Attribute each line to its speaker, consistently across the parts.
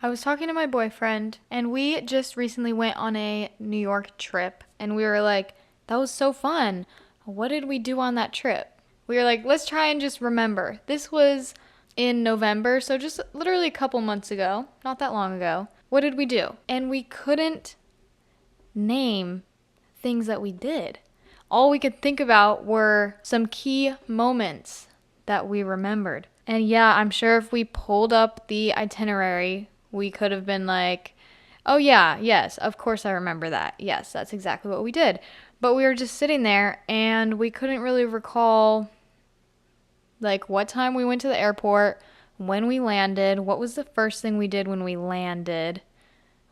Speaker 1: I was talking to my boyfriend, and we just recently went on a New York trip, and we were like, that was so fun. What did we do on that trip? We were like, let's try and just remember. This was in November, so just literally a couple months ago, not that long ago. What did we do? And we couldn't name things that we did. All we could think about were some key moments that we remembered. And yeah, I'm sure if we pulled up the itinerary, we could have been like, oh, yeah, yes, of course I remember that. Yes, that's exactly what we did. But we were just sitting there and we couldn't really recall like what time we went to the airport, when we landed, what was the first thing we did when we landed,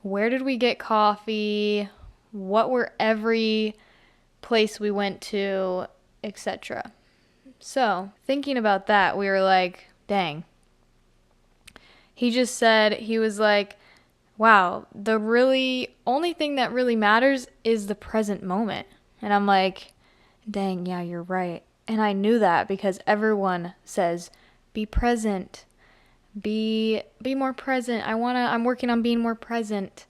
Speaker 1: where did we get coffee, what were every place we went to, etc. So, thinking about that, we were like, dang. He just said, he was like, wow, the really only thing that really matters is the present moment. And I'm like, dang, yeah, you're right. And I knew that because everyone says, be present, be more present. I'm working on being more present.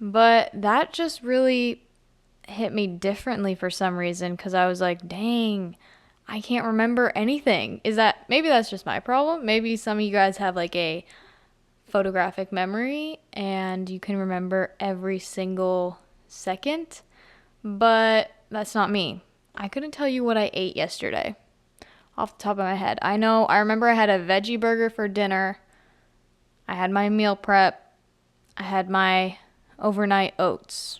Speaker 1: But that just really hit me differently for some reason because I was like, dang, I can't remember anything. Is that maybe that's just my problem? Maybe some of you guys have like a photographic memory and you can remember every single second, but that's not me. I couldn't tell you what I ate yesterday off the top of my head. I remember I had a veggie burger for dinner. I had my meal prep. I had my overnight oats.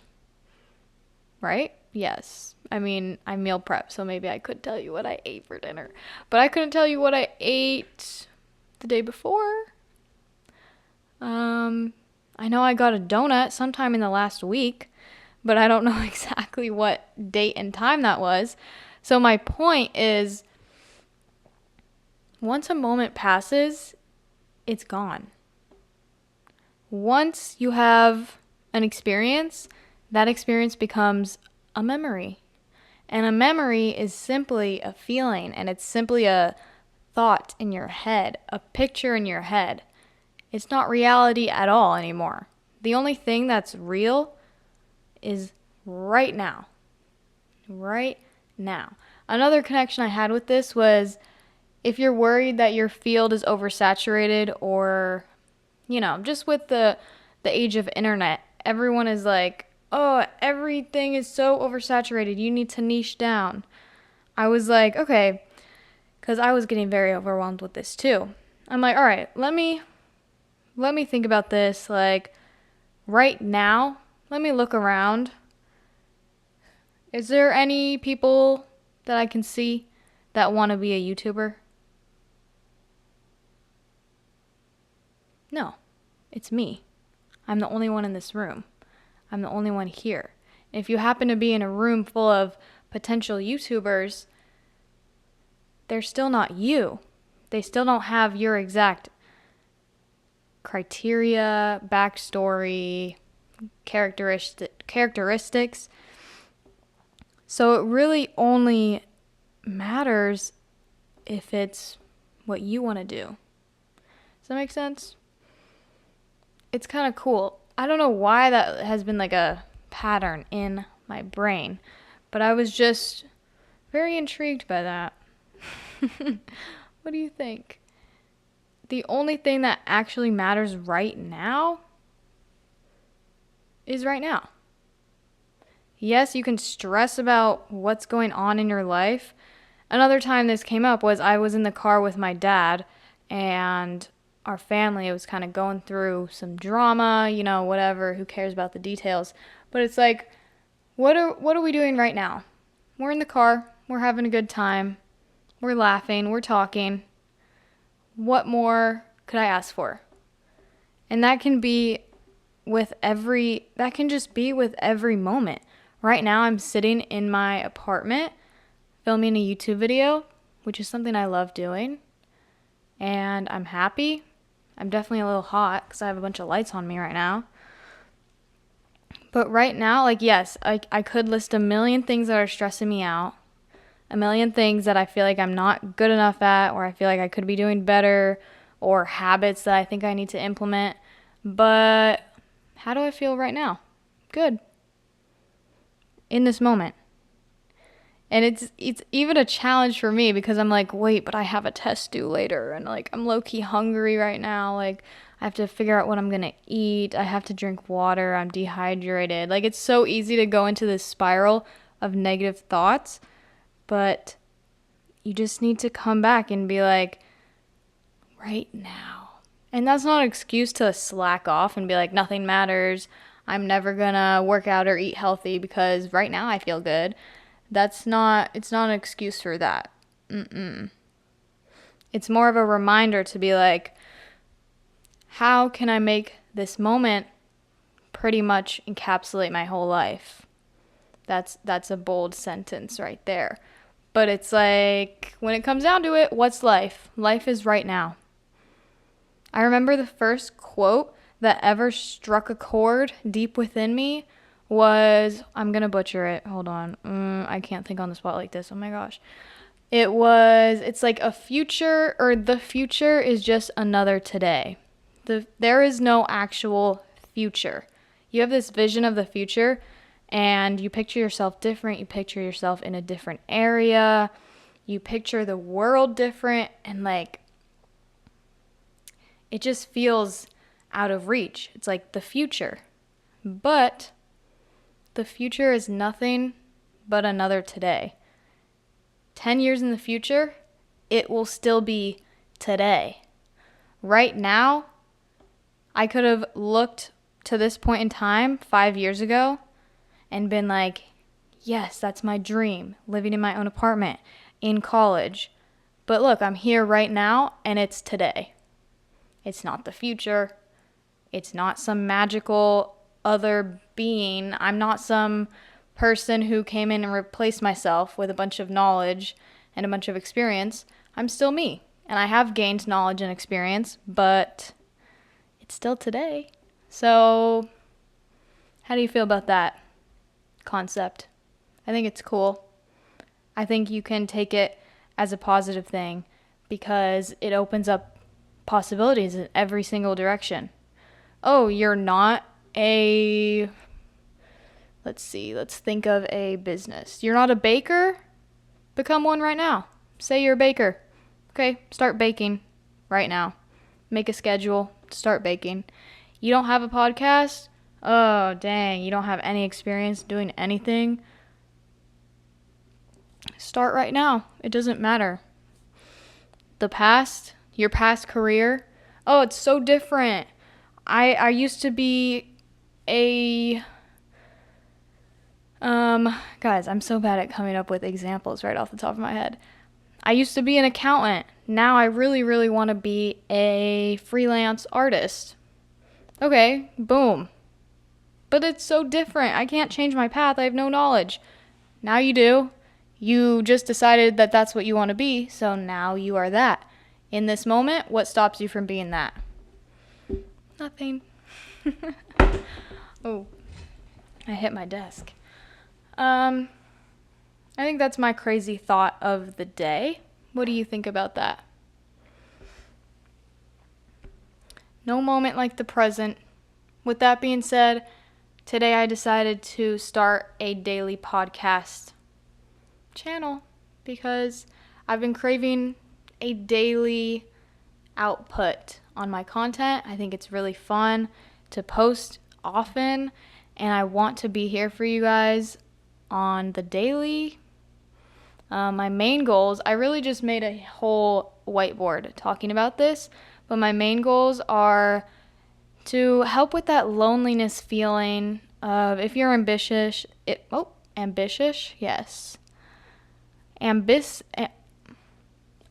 Speaker 1: Right? Yes. I mean, I meal prep, so maybe I could tell you what I ate for dinner. But I couldn't tell you what I ate the day before. I know I got a donut sometime in the last week, but I don't know exactly what date and time that was. So my point is, once a moment passes, it's gone. Once you have an experience, that experience becomes a memory. And a memory is simply a feeling, and it's simply a thought in your head, a picture in your head. It's not reality at all anymore. The only thing that's real is right now. Right now. Another connection I had with this was if you're worried that your field is oversaturated or, just with the age of internet, everyone is like, oh, everything is so oversaturated. You need to niche down. I was like, okay, because I was getting very overwhelmed with this too. I'm like, all right, let me think about this. Like, right now, let me look around. Is there any people that I can see that want to be a YouTuber? No, it's me. I'm the only one in this room. I'm the only one here. If you happen to be in a room full of potential YouTubers, they're still not you. They still don't have your exact criteria, backstory, characteristics. So it really only matters if it's what you want to do. Does that make sense? It's kind of cool. I don't know why that has been like a pattern in my brain, but I was just very intrigued by that. What do you think? The only thing that actually matters right now is right now. Yes, you can stress about what's going on in your life. Another time this came up was I was in the car with my dad and our family was kind of going through some drama, whatever, who cares about the details. But it's like, what are we doing right now? We're in the car, we're having a good time, we're laughing, we're talking. What more could I ask for? And that can just be with every moment. Right now I'm sitting in my apartment filming a YouTube video, which is something I love doing. And I'm happy. I'm definitely a little hot because I have a bunch of lights on me right now. But right now, like, yes, I could list a million things that are stressing me out, a million things that I feel like I'm not good enough at, or I feel like I could be doing better, or habits that I think I need to implement. But how do I feel right now? Good. In this moment. And it's even a challenge for me because I'm like, wait, but I have a test due later, and like I'm low-key hungry right now. Like I have to figure out what I'm gonna eat. I have to drink water. I'm dehydrated. Like it's so easy to go into this spiral of negative thoughts, but you just need to come back and be like, right now. And that's not an excuse to slack off and be like, nothing matters. I'm never gonna work out or eat healthy because right now I feel good. It's not an excuse for that. It's more of a reminder to be like, how can I make this moment pretty much encapsulate my whole life? That's a bold sentence right there. But it's like, when it comes down to it, what's life? Life is right now. I remember the first quote that ever struck a chord deep within me was, I'm going to butcher it. Hold on. I can't think on the spot like this. Oh my gosh. It's like the future is just another today. There is no actual future. You have this vision of the future and you picture yourself different. You picture yourself in a different area. You picture the world different, and like, it just feels out of reach. It's like the future. But the future is nothing but another today. 10 years in the future, it will still be today. Right now, I could have looked to this point in time 5 years ago and been like, yes, that's my dream, living in my own apartment, in college. But look, I'm here right now, and it's today. It's not the future. It's not some magical other being. I'm not some person who came in and replaced myself with a bunch of knowledge and a bunch of experience. I'm still me. And I have gained knowledge and experience, but it's still today. So, how do you feel about that concept? I think it's cool. I think you can take it as a positive thing because it opens up possibilities in every single direction. Oh, you're not a... Let's think of a business. You're not a baker? Become one right now. Say you're a baker. Okay, start baking right now. Make a schedule. Start baking. You don't have a podcast? Oh, dang, you don't have any experience doing anything? Start right now. It doesn't matter. Your past career, oh, it's so different. I used to be a... guys, I'm so bad at coming up with examples right off the top of my head. I used to be an accountant. Now I really, really want to be a freelance artist. Okay, boom. But it's so different. I can't change my path. I have no knowledge. Now you do. You just decided that that's what you want to be, so now you are that. In this moment, what stops you from being that? Nothing. Oh, I hit my desk. I think that's my crazy thought of the day. What do you think about that? No moment like the present. With that being said, today I decided to start a daily podcast channel because I've been craving a daily output on my content. I think it's really fun to post often, and I want to be here for you guys on the daily. My main goals, I really just made a whole whiteboard talking about this, but my main goals are to help with that loneliness feeling of if you're ambitious, yes.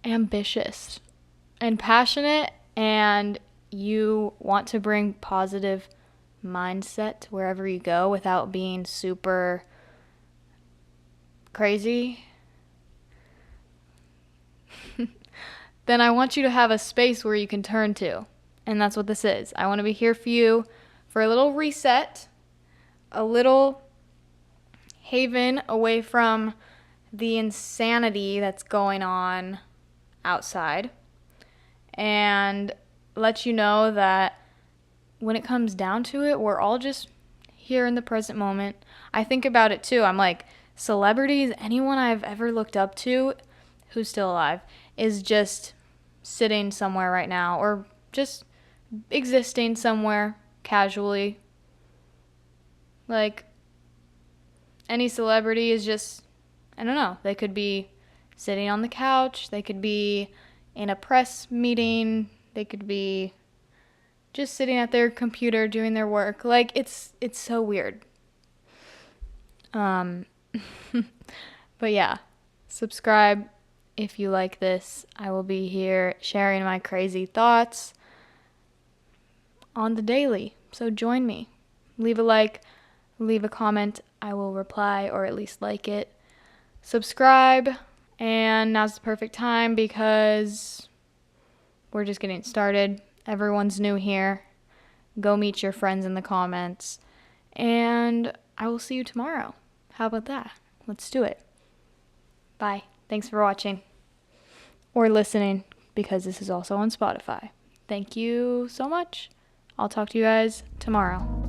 Speaker 1: Ambitious and passionate, and you want to bring positive mindset wherever you go without being super crazy, then I want you to have a space where you can turn to. And that's what this is. I want to be here for you for a little reset, a little haven away from the insanity that's going on outside, and let you know that when it comes down to it, we're all just here in the present moment. I think about it too. I'm like, celebrities, anyone I've ever looked up to who's still alive is just sitting somewhere right now or just existing somewhere casually. Like, any celebrity is just, I don't know, they could be sitting on the couch, they could be in a press meeting, they could be just sitting at their computer doing their work. Like, it's so weird. But yeah, subscribe if you like this. I will be here sharing my crazy thoughts on the daily. So join me. Leave a like, leave a comment. I will reply or at least like it. Subscribe. And now's the perfect time because we're just getting started. Everyone's new here. Go meet your friends in the comments. And I will see you tomorrow. How about that? Let's do it. Bye. Thanks for watching. Or listening, because this is also on Spotify. Thank you so much. I'll talk to you guys tomorrow.